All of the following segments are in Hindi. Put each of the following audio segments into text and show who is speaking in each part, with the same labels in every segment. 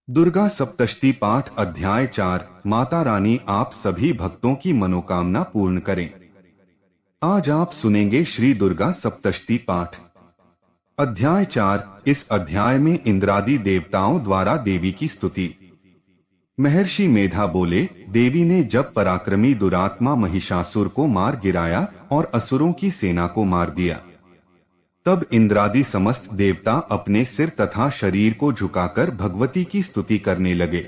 Speaker 1: दुर्गा सप्तशती पाठ अध्याय 4। माता रानी आप सभी भक्तों की मनोकामना पूर्ण करें। आज आप सुनेंगे श्री दुर्गा सप्तशती पाठ अध्याय 4। इस अध्याय में इंद्रादि देवताओं द्वारा देवी की स्तुति। महर्षि मेधा बोले, देवी ने जब पराक्रमी दुरात्मा महिषासुर को मार गिराया और असुरों की सेना को मार दिया, तब इंद्रादि समस्त देवता अपने सिर तथा शरीर को झुकाकर भगवती की स्तुति करने लगे।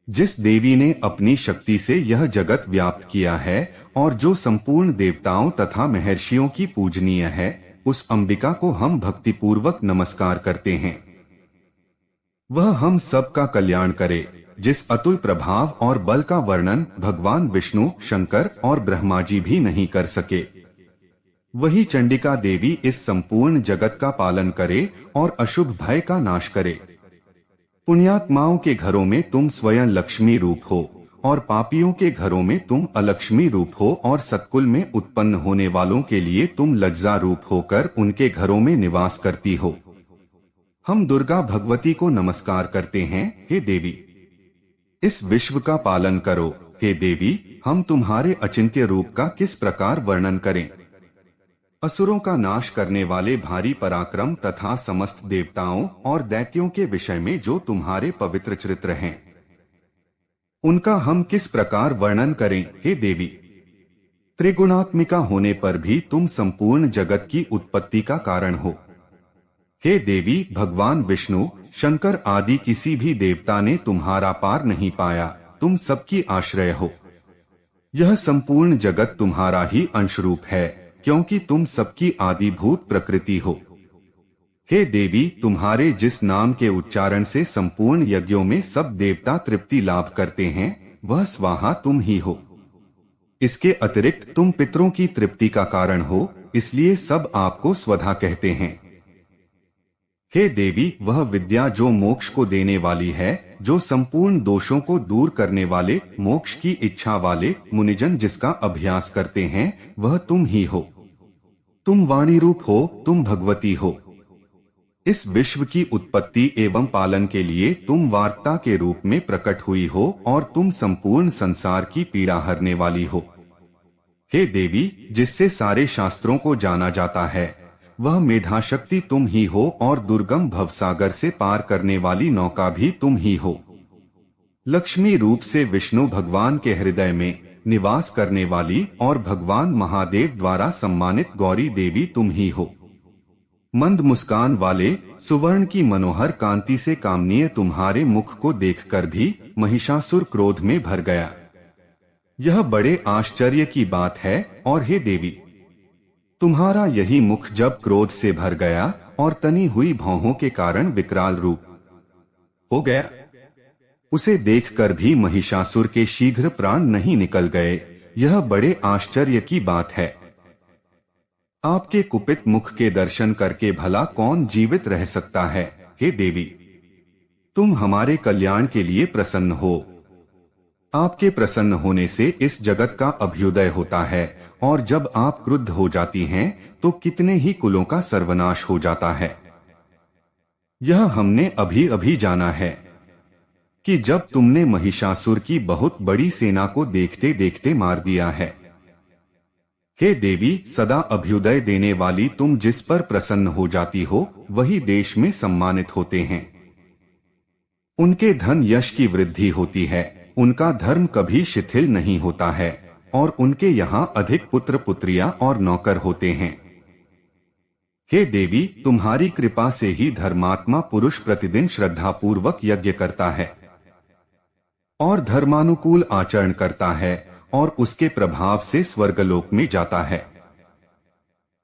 Speaker 1: जिस देवी ने अपनी शक्ति से यह जगत व्याप्त किया है और जो संपूर्ण देवताओं तथा महर्षियों की पूजनीय है, उस अंबिका को हम भक्तिपूर्वक नमस्कार करते हैं। वह हम सब का कल्याण करे। जिस अतुल प्रभाव और बल का वर्णन भगवान विष्णु, शंकर और ब्रह्मा जी भी नहीं कर सके, वही चंडिका देवी इस संपूर्ण जगत का पालन करे और अशुभ भय का नाश करे। पुण्यात्माओं के घरों में तुम स्वयं लक्ष्मी रूप हो और पापियों के घरों में तुम अलक्ष्मी रूप हो, और सत्कुल में उत्पन्न होने वालों के लिए तुम लज्जा रूप होकर उनके घरों में निवास करती हो। हम दुर्गा भगवती को नमस्कार करते हैं। हे देवी, इस विश्व का पालन करो। हे देवी, हम तुम्हारे अचिंत्य रूप का किस प्रकार वर्णन करें। असुरों का नाश करने वाले भारी पराक्रम तथा समस्त देवताओं और दैत्यों के विषय में जो तुम्हारे पवित्र चरित्र हैं, उनका हम किस प्रकार वर्णन करें। हे देवी, त्रिगुणात्मिका होने पर भी तुम संपूर्ण जगत की उत्पत्ति का कारण हो। हे देवी, भगवान विष्णु, शंकर आदि किसी भी देवता ने तुम्हारा पार नहीं पाया। तुम सबकी आश्रय हो। यह संपूर्ण जगत तुम्हारा ही अंशरूप है, क्योंकि तुम सबकी आदिभूत प्रकृति हो। हे देवी, तुम्हारे जिस नाम के उच्चारण से संपूर्ण यज्ञों में सब देवता तृप्ति लाभ करते हैं, वह स्वाहा तुम ही हो। इसके अतिरिक्त तुम पितरों की तृप्ति का कारण हो, इसलिए सब आपको स्वधा कहते हैं। हे देवी, वह विद्या जो मोक्ष को देने वाली है, जो संपूर्ण दोषों को दूर करने वाले, मोक्ष की इच्छा वाले मुनिजन जिसका अभ्यास करते हैं, वह तुम ही हो। तुम वाणी रूप हो, तुम भगवती हो। इस विश्व की उत्पत्ति एवं पालन के लिए तुम वार्ता के रूप में प्रकट हुई हो और तुम संपूर्ण संसार की पीड़ा हरने वाली हो। हे देवी, जिससे सारे शास्त्रों को जाना जाता है, वह मेधाशक्ति तुम ही हो, और दुर्गम भवसागर से पार करने वाली नौका भी तुम ही हो। लक्ष्मी रूप से विष्णु भगवान के हृदय में निवास करने वाली और भगवान महादेव द्वारा सम्मानित गौरी देवी तुम ही हो। मंद मुस्कान वाले, सुवर्ण की मनोहर कांति से कामनीय तुम्हारे मुख को देखकर भी महिषासुर क्रोध में भर गया। यह बड़े आश्चर्य की बात है। और हे देवी, तुम्हारा यही मुख जब क्रोध से भर गया और तनी हुई भौहों के कारण विकराल रूप हो गया, उसे देखकर भी महिषासुर के शीघ्र प्राण नहीं निकल गए। यह बड़े आश्चर्य की बात है। आपके कुपित मुख के दर्शन करके भला कौन जीवित रह सकता है। हे देवी, तुम हमारे कल्याण के लिए प्रसन्न हो। आपके प्रसन्न होने से इस जगत का अभ्युदय होता है, और जब आप क्रुद्ध हो जाती हैं तो कितने ही कुलों का सर्वनाश हो जाता है। यह हमने अभी अभी जाना है कि जब तुमने महिषासुर की बहुत बड़ी सेना को देखते देखते मार दिया है। हे देवी, सदा अभ्युदय देने वाली तुम जिस पर प्रसन्न हो जाती हो, वही देश में सम्मानित होते हैं। उनके धन यश की वृद्धि होती है, उनका धर्म कभी शिथिल नहीं होता है, और उनके यहाँ अधिक पुत्र पुत्रियां और नौकर होते हैं। हे देवी, तुम्हारी कृपा से ही धर्मात्मा पुरुष प्रतिदिन श्रद्धापूर्वक यज्ञ करता है और धर्मानुकूल आचरण करता है, और उसके प्रभाव से स्वर्गलोक में जाता है।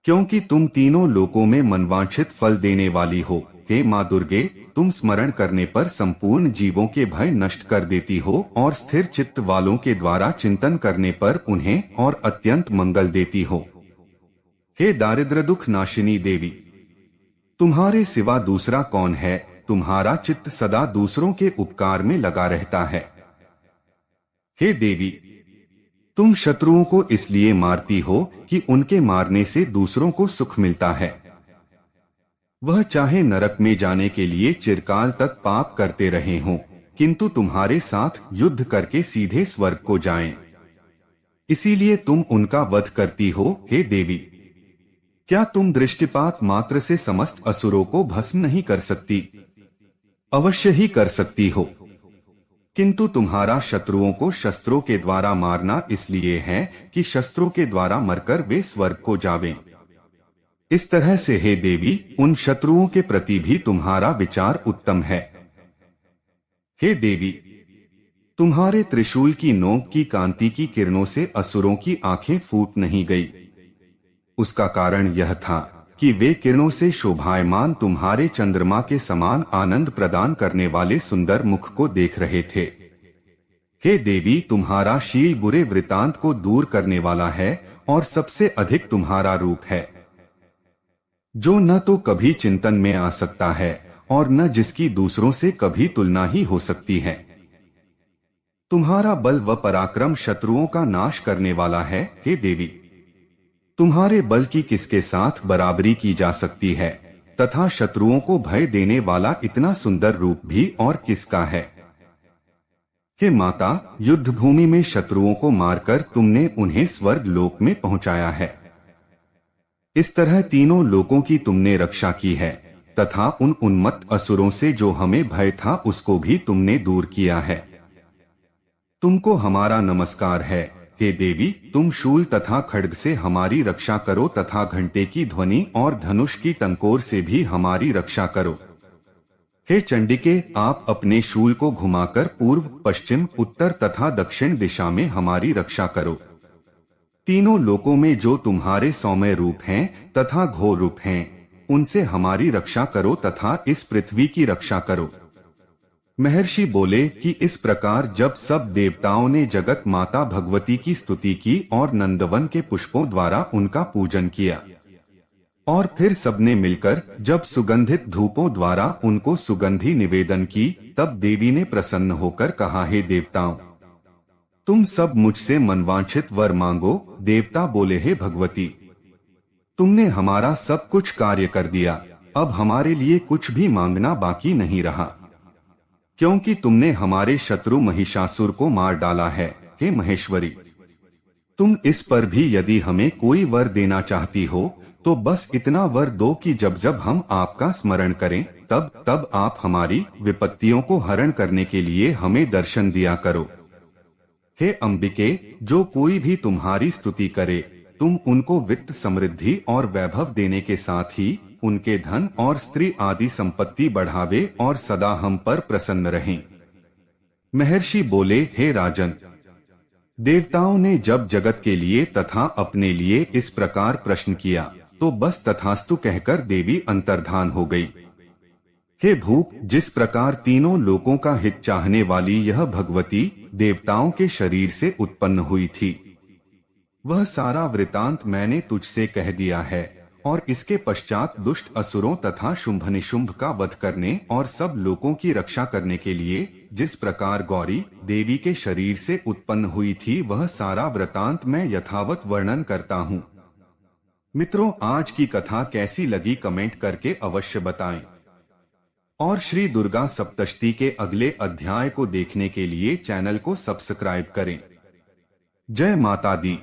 Speaker 1: क्योंकि तुम तीनों लोकों में मनवांछित फल देने वाली हो। हे माँ दुर्गे, तुम स्मरण करने पर संपूर्ण जीवों के भय नष्ट कर देती हो, और स्थिर चित्त वालों के द्वारा चिंतन करने पर उन्हें और अत्यंत मंगल देती हो। हे दारिद्र्य दुख नाशिनी देवी, तुम्हारे सिवा दूसरा कौन है। तुम्हारा चित्त सदा दूसरों के उपकार में लगा रहता है। हे देवी, तुम शत्रुओं को इसलिए मारती हो कि उनके मारने से दूसरों को सुख मिलता है। वह चाहे नरक में जाने के लिए चिरकाल तक पाप करते रहे हों, किंतु तुम्हारे साथ युद्ध करके सीधे स्वर्ग को जाएं। इसीलिए तुम उनका वध करती हो हे देवी। क्या तुम दृष्टिपात मात्र से समस्त असुरों को भस्म नहीं कर सकती? अवश्य ही कर सकती हो, किंतु तुम्हारा शत्रुओं को शस्त्रों के द्वारा मारना इसलिए है कि शस्त्रों के द्वारा मरकर वे स्वर्ग को जावें। इस तरह से हे देवी, उन शत्रुओं के प्रति भी तुम्हारा विचार उत्तम है। हे देवी, तुम्हारे त्रिशूल की नोक की कांति की किरणों से असुरों की आंखें फूट नहीं गई। उसका कारण यह था कि वे किरणों से शोभायमान तुम्हारे चंद्रमा के समान आनंद प्रदान करने वाले सुंदर मुख को देख रहे थे। हे देवी, तुम्हारा शील बुरे वृतांत को दूर करने वाला है और सबसे अधिक तुम्हारा रूप है, जो न तो कभी चिंतन में आ सकता है और न जिसकी दूसरों से कभी तुलना ही हो सकती है। तुम्हारा बल व पराक्रम शत्रुओं का नाश करने वाला है। हे देवी, तुम्हारे बल की किसके साथ बराबरी की जा सकती है, तथा शत्रुओं को भय देने वाला इतना सुंदर रूप भी और किसका है? हे माता, युद्ध भूमि में शत्रुओं को मारकर तुमने उन्हें स्वर्ग लोक में पहुंचाया है। इस तरह तीनों लोकों की तुमने रक्षा की है, तथा उन उन्मत्त असुरों से जो हमें भय था उसको भी तुमने दूर किया है। तुमको हमारा नमस्कार है। हे देवी, तुम शूल तथा खड्ग से हमारी रक्षा करो तथा घंटे की ध्वनि और धनुष की टंकोर से भी हमारी रक्षा करो। हे चंडिके, आप अपने शूल को घुमाकर पूर्व, पश्चिम, उत्तर तथा दक्षिण दिशा में हमारी रक्षा करो। तीनों लोकों में जो तुम्हारे सौम्य रूप हैं तथा घोर रूप हैं, उनसे हमारी रक्षा करो तथा इस पृथ्वी की रक्षा करो। महर्षि बोले कि इस प्रकार जब सब देवताओं ने जगत माता भगवती की स्तुति की और नंदवन के पुष्पों द्वारा उनका पूजन किया, और फिर सबने मिलकर जब सुगंधित धूपों द्वारा उनको सुगंधि निवेदन की, तब देवी ने प्रसन्न होकर कहा, हे देवताओं, तुम सब मुझसे मनवांछित वर मांगो। देवता बोले, हे भगवती, तुमने हमारा सब कुछ कार्य कर दिया, अब हमारे लिए कुछ भी मांगना बाकी नहीं रहा, क्योंकि तुमने हमारे शत्रु महिषासुर को मार डाला है। हे महेश्वरी, तुम इस पर भी यदि हमें कोई वर देना चाहती हो तो बस इतना वर दो कि जब जब हम आपका स्मरण करें तब तब आप हमारी विपत्तियों को हरण करने के लिए हमें दर्शन दिया करो। हे अंबिके, जो कोई भी तुम्हारी स्तुति करे, तुम उनको वित्त, समृद्धि और वैभव देने के साथ ही उनके धन और स्त्री आदि संपत्ति बढ़ावे और सदा हम पर प्रसन्न रहें। महर्षि बोले, हे राजन, देवताओं ने जब जगत के लिए तथा अपने लिए इस प्रकार प्रश्न किया तो बस तथास्तु कहकर देवी अंतर्धान हो गई। हे भूप, जिस प्रकार तीनों लोकों का हित चाहने वाली यह भगवती देवताओं के शरीर से उत्पन्न हुई थी, वह सारा वृतांत मैंने तुझसे कह दिया है, और इसके पश्चात दुष्ट असुरों तथा शुंभ निशुंभ का वध करने और सब लोकों की रक्षा करने के लिए जिस प्रकार गौरी देवी के शरीर से उत्पन्न हुई थी, वह सारा वृतांत मैं यथावत वर्णन करता हूँ। मित्रों, आज की कथा कैसी लगी कमेंट करके अवश्य बताएं, और श्री दुर्गा सप्तशती के अगले अध्याय को देखने के लिए चैनल को सब्सक्राइब करें। जय माता दी।